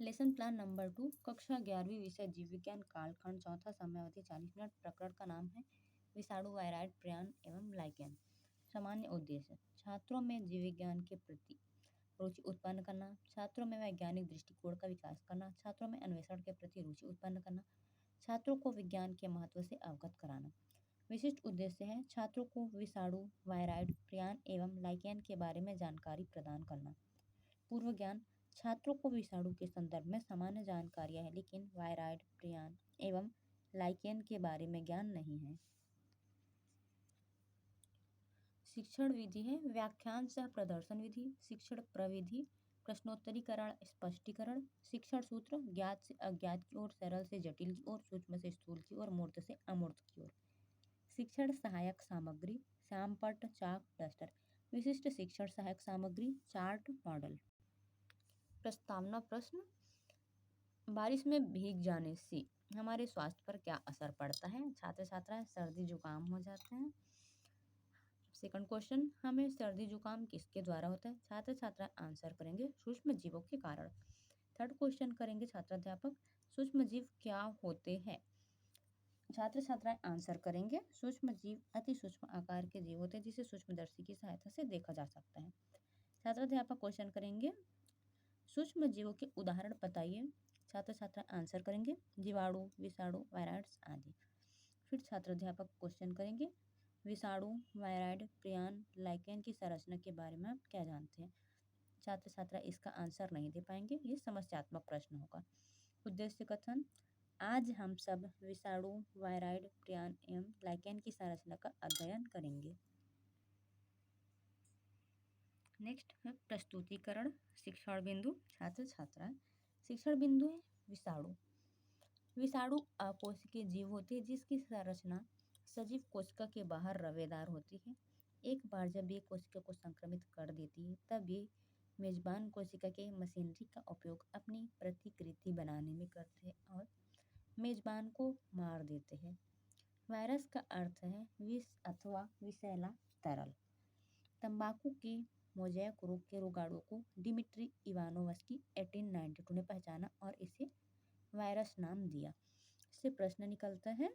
Lesson plan number 2 कक्षा 11वीं विषय जीव विज्ञान कालखंड चौथा समयावधि 40 मिनट। प्रकरण का नाम है विषाणु वायराइड प्रियन एवं लाइकेन। सामान्य उद्देश्य छात्रों में जीव विज्ञान के प्रति रुचि उत्पन्न करना, छात्रों में वैज्ञानिक दृष्टिकोण का विकास करना, छात्रों में अन्वेषण के प्रति रुचि उत्पन्न करना, छात्रों को विज्ञान के महत्व से अवगत कराना। विशिष्ट उद्देश्य है छात्रों को विषाणु वायराइड प्रियन एवं लाइकेन के बारे में जानकारी प्रदान करना। पूर्व ज्ञान छात्रों को विषाणु के संदर्भ में सामान्य जानकारियां है, लेकिन वायराइड प्रियन एवं लाइकेन के बारे में ज्ञान नहीं है। शिक्षण विधि है व्याख्यान सह प्रदर्शन विधि, शिक्षण प्रविधि, प्रश्नोत्तरीकरण, स्पष्टीकरण। शिक्षण सूत्र ज्ञात से अज्ञात की ओर, सरल से जटिल की ओर, सूक्ष्म से स्थूल की ओर, मूर्त से अमूर्त की ओर। शिक्षण सहायक सामग्री श्यामपट्ट, चाक, डस्टर। विशिष्ट शिक्षण सहायक सामग्री चार्ट, मॉडल। प्रस्तावना प्रश्न बारिश में भीग जाने से हमारे स्वास्थ्य पर क्या असर पड़ता है? छात्र छात्राएं सर्दी जुकाम हो जाते हैं। सेकंड क्वेश्चन हमें सर्दी जुकाम किसके द्वारा होता है? छात्र छात्राएं आंसर करेंगे सूक्ष्म जीवों के कारण। थर्ड क्वेश्चन करेंगे छात्राध्यापक सूक्ष्म जीव क्या होते हैं? छात्र छात्राएं आंसर करेंगे सूक्ष्म जीव अति सूक्ष्म आकार के जीव होते हैं जिसे सूक्ष्मदर्शी की सहायता से देखा जा सकता है। छात्राध्यापक क्वेश्चन करेंगे सूक्ष्म जीवों के उदाहरण बताइए। छात्र छात्रा आंसर करेंगे जीवाणु, विषाणु, वायराइड्स आदि। फिर छात्राध्यापक क्वेश्चन करेंगे विषाणु, वायराइड, प्रियन, लाइकेन की संरचना के बारे में आप क्या जानते हैं? छात्र छात्रा इसका आंसर नहीं दे पाएंगे, ये समस्यात्मक प्रश्न होगा। उद्देश्य कथन आज हम सब विषाणु, वायराइड, प्रियन एवं लाइकेन की संरचना का अध्ययन करेंगे। नेक्स्ट है प्रस्तुतिकरण शिक्षण बिंदु। छात्र छात्रा शिक्षण बिंदु है विषाणु। विषाणु अकोशिकीय जीव होते हैं जिसकी संरचना सजीव कोशिका के बाहर रवेदार होती है। एक बार जब ये कोशिका को संक्रमित कर देती है तब ये मेजबान कोशिका के मशीनरी का उपयोग अपनी प्रतिकृति बनाने में करते हैं और मेजबान को मार देते हैं। वायरस का अर्थ है विष अथवा विषैला तरल। तंबाकू के मोज़ेक रोग के रोगाणु को डिमिट्री इवानोवस्की 1892 ने पहचाना और इसे वायरस नाम दिया। इससे प्रश्न निकलता है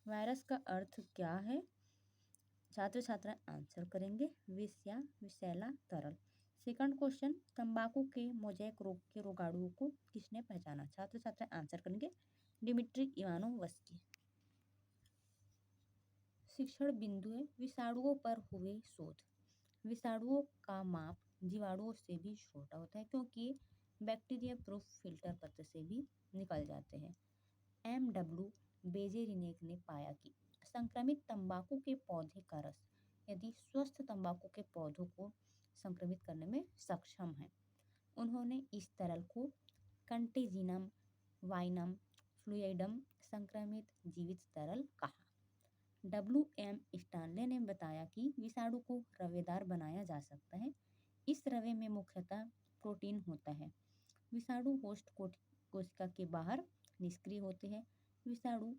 वायरस का अर्थ क्या है? छात्र छात्रा आंसर करेंगे विष या विषैला तरल। सेकंड क्वेश्चन तंबाकू के मोज़ेक रोग के रोगाणुओं को किसने पहचाना? छात्र छात्रा आंसर करेंगे डिमिट्री इवानोवस्की। शिक्षण बिंदु है विषाणुओं पर हुए शोध। विषाणुओं का माप जीवाणुओं से भी छोटा होता है क्योंकि बैक्टीरिया प्रूफ फिल्टर पत्र से भी निकल जाते हैं। M.W. बेजेरिनेक ने पाया कि संक्रमित तंबाकू के पौधे का रस यदि स्वस्थ तंबाकू के पौधों को संक्रमित करने में सक्षम है। उन्होंने इस तरल को कंटेजिनम वाइनम फ्लूइडम संक्रमित जीवित तरल कहा। W.M. स्टानले ने बताया कि विषाणु को रवेदार बनाया जा सकता है। इस रवे में मुख्यतः प्रोटीन होता है। विषाणु होस्ट कोशिका के बाहर निष्क्रिय होते हैं। विषाणु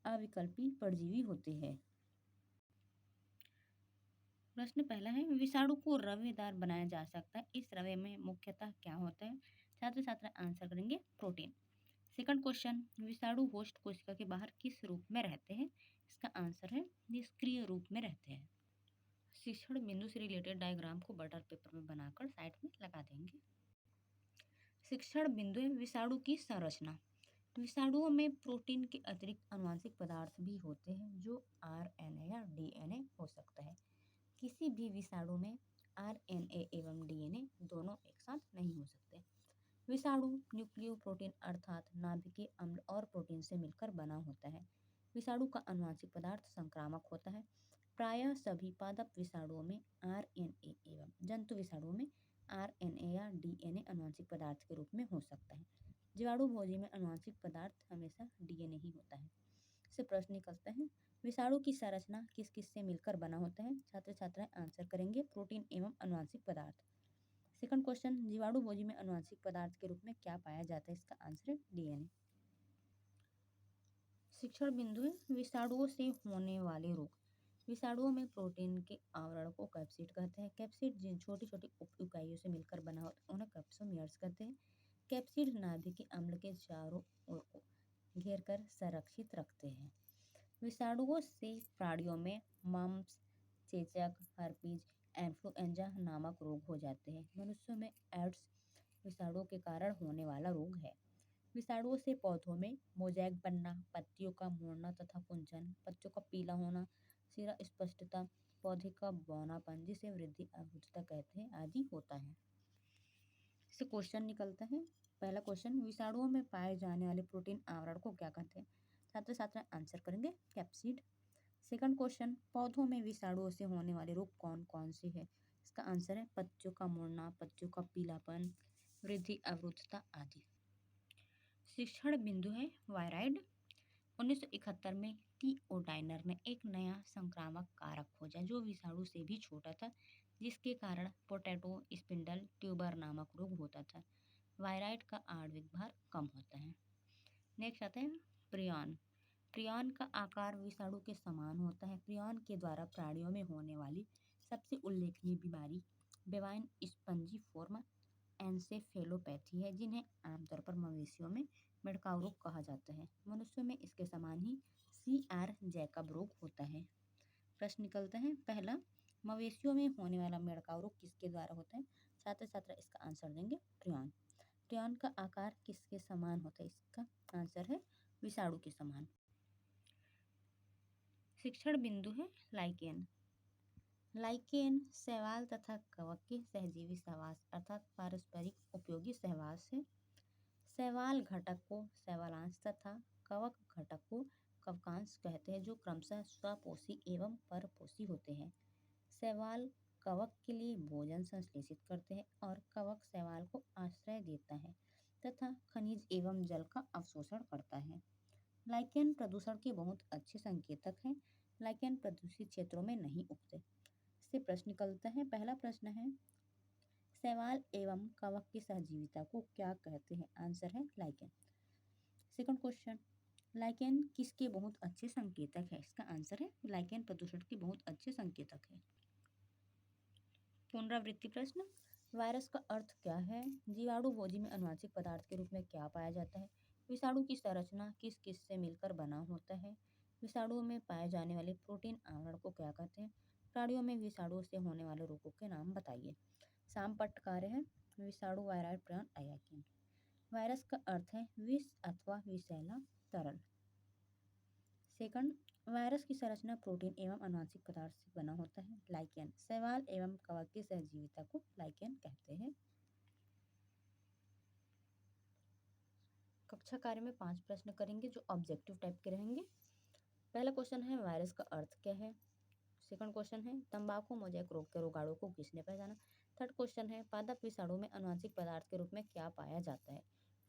अविकल्पी परजीवी होते हैं। प्रश्न पहला है विषाणु को रवेदार बनाया जा सकता है, इस रवे में मुख्यतः क्या होता है? छात्र छात्रा आंसर करेंगे प्रोटीन। सेकंड क्वेश्चन विषाणु होस्ट कोशिका के बाहर किस रूप में रहते हैं? इसका आंसर है निष्क्रिय रूप में रहते हैं। शिक्षण बिंदु से रिलेटेड डायग्राम को बटर पेपर में बनाकर साइड में लगा देंगे। शिक्षण बिंदु है विषाणु की संरचना। विषाणुओं में प्रोटीन के अतिरिक्त आनुवंशिक पदार्थ भी होते हैं जो RNA या DNA हो सकता है। किसी भी विषाणु में RNA एवं DNA दोनों एक साथ नहीं हो सकते। विषाणु न्यूक्लियो प्रोटीन अर्थात नाभिकीय अम्ल और प्रोटीन से मिलकर बना होता है। विषाणु का आनुवंशिक पदार्थ संक्रामक होता है। प्रायः सभी पादप विषाणुओं में RNA एवं जंतु विषाणुओं में RNA या DNA आनुवंशिक पदार्थ के रूप में हो सकता है। जीवाणु भोजी में आनुवंशिक पदार्थ हमेशा DNA ही होता है। इससे प्रश्न निकलता है विषाणु की संरचना किस किस से मिलकर बना होता है? छात्र छात्राएं आंसर करेंगे प्रोटीन एवं आनुवंशिक पदार्थ। सेकंड क्वेश्चन जीवाणु भोजी में आनुवंशिक पदार्थ के रूप में क्या पाया जाता है? इसका आंसर है DNA। शिक्षण बिंदु है विषाणुओं से होने वाले रोग। विषाणुओं में प्रोटीन के आवरण को कैप्सिड कहते हैं। कैप्सिड जिन छोटी छोटी उप इकाइयों से मिलकर बना होता है उन्हें कैप्सोमियर्स कहते हैं। कैप्सिड नाभिकीय अम्ल के चारों ओर को घेर कर संरक्षित रखते हैं। विषाणुओं से प्राणियों में मम्प्स, चेचक, हर्पीज, इन्फ्लुएंजा नामक रोग हो जाते हैं। मनुष्यों में एड्स विषाणु के कारण होने वाला रोग है। विषाणुओं से पौधों में मोज़ेक बनना, पत्तियों का मुड़ना तथा कुंचन, पत्तियों का पीला होना, सिरा स्पष्टता, पौधे का बौनापन जिसे वृद्धि अवरुद्धता कहते हैं आदि होता है। इससे क्वेश्चन निकलता है। पहला क्वेश्चन, विषाणुओं में पाए जाने वाले प्रोटीन आवरण को क्या कहते हैं? छात्र छात्रा आंसर करेंगे कैप्सिड। सेकंड क्वेश्चन, पौधों में विषाणुओं से होने वाले रोग कौन कौन से हैं? इसका आंसर है पत्तियों का मुड़ना, पत्तियों का पीलापन, वृद्धि अवरुद्धता आदि। शिक्षण बिंदु है वायराइड। 1971 में टी ओ डाइनर ने एक नया संक्रामक कारक खोजा जो विषाणु से भी छोटा था, जिसके कारण पोटैटो स्पिंडल ट्यूबर नामक रोग होता था। वायराइड का आणविक भार कम होता है। नेक्स्ट आता है प्रियॉन। प्रियॉन का आकार विषाणु के समान होता है। प्रियॉन के द्वारा प्राणियों में होने वाली सबसे उल्लेखनीय बीमारी बेवाइन स्पंजीफोर्म एन्सेफेलोपैथी है, जिन्हें आमतौर पर मवेशियों में मेड़काव रोग कहा जाता है। मनुष्यों में इसके समान ही CR जैकब रोग होता है। प्रश्न निकलता है। पहला, मवेशियों में होने वाला मेड़काव रोग किसके द्वारा होता है? छात्र छात्रा इसका आंसर देंगे प्रियॉन। प्रियॉन का आकार किसके समान होता है? इसका आंसर है विषाणु के समान। शिक्षण बिंदु है लाइकेन। लाइकेन शैवाल तथा कवक के सहजीवी सहवास अर्थात पारस्परिक उपयोगी सहवास है। शैवाल घटक को शैवालांश तथा कवक घटक को कवकांश कहते हैं, जो क्रमशः स्वपोषी एवं परपोषी होते हैं। शैवाल कवक के लिए भोजन संश्लेषित करते हैं और कवक शैवाल को आश्रय देता है तथा खनिज एवं जल का अवशोषण करता है। लाइकेन प्रदूषण के बहुत अच्छे संकेतक हैं। लाइकेन प्रदूषित क्षेत्रों में नहीं उगते। इससे प्रश्न निकलता है। पहला प्रश्न है, शैवाल एवं कवक की सहजीविता को क्या कहते हैं? आंसर है लाइकेन। सेकंड क्वेश्चन, लाइकेन किसके बहुत अच्छे संकेतक है? इसका आंसर है लाइकेन प्रदूषण के बहुत अच्छे संकेतक है। पुनरावृत्ति प्रश्न, वायरस का अर्थ क्या है? जीवाणु भोजी में अनुवांशिक पदार्थ के रूप में क्या पाया जाता है? विषाणु की संरचना किस किस से मिलकर बना होता है? विषाणुओं में पाए जाने वाले प्रोटीन आवरण को क्या कहते हैं? प्राणियों में विषाणुओं से होने वाले रोगों के नाम बताइए। सामपट्ट कार्य है विषाणु वायराइड प्रियॉन आयाकिन। वायरस का अर्थ है विष अथवा विषैला तरल। सेकंड, वायरस की संरचना प्रोटीन एवं अनुवांशिक पदार्थ से बना होता है। लाइकेन शैवाल एवं कवक की सहजीविता को लाइकेन कहते हैं। कक्षा कार्य में 5 प्रश्न करेंगे जो ऑब्जेक्टिव टाइप के रहेंगे। पहला क्वेश्चन है, वायरस का अर्थ क्या है? सेकंड क्वेश्चन है, तंबाकू मोज़ेक रोग के रोगाणु को किसने पहचाना? थर्ड क्वेश्चन है, पादप विषाणु में अनुवांशिक पदार्थ के रूप में क्या पाया जाता है?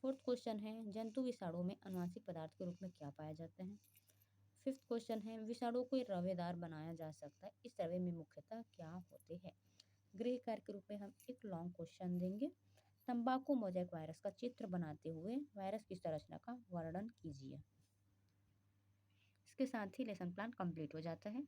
फोर्थ क्वेश्चन है, जंतु विषाणु में अनुवांशिक पदार्थ के रूप में क्या पाया जाता है? फिफ्थ क्वेश्चन है, विषाणु को रवेदार बनाया जा सकता है, इस रवे में मुख्यतः क्या होते हैं? गृह कार्य के रूप में हम एक लॉन्ग क्वेश्चन देंगे। तंबाकू मोज़ेक वायरस का चित्र बनाते हुए वायरस की संरचना का वर्णन कीजिए। इसके साथ ही लेसन प्लान कंप्लीट हो जाता है।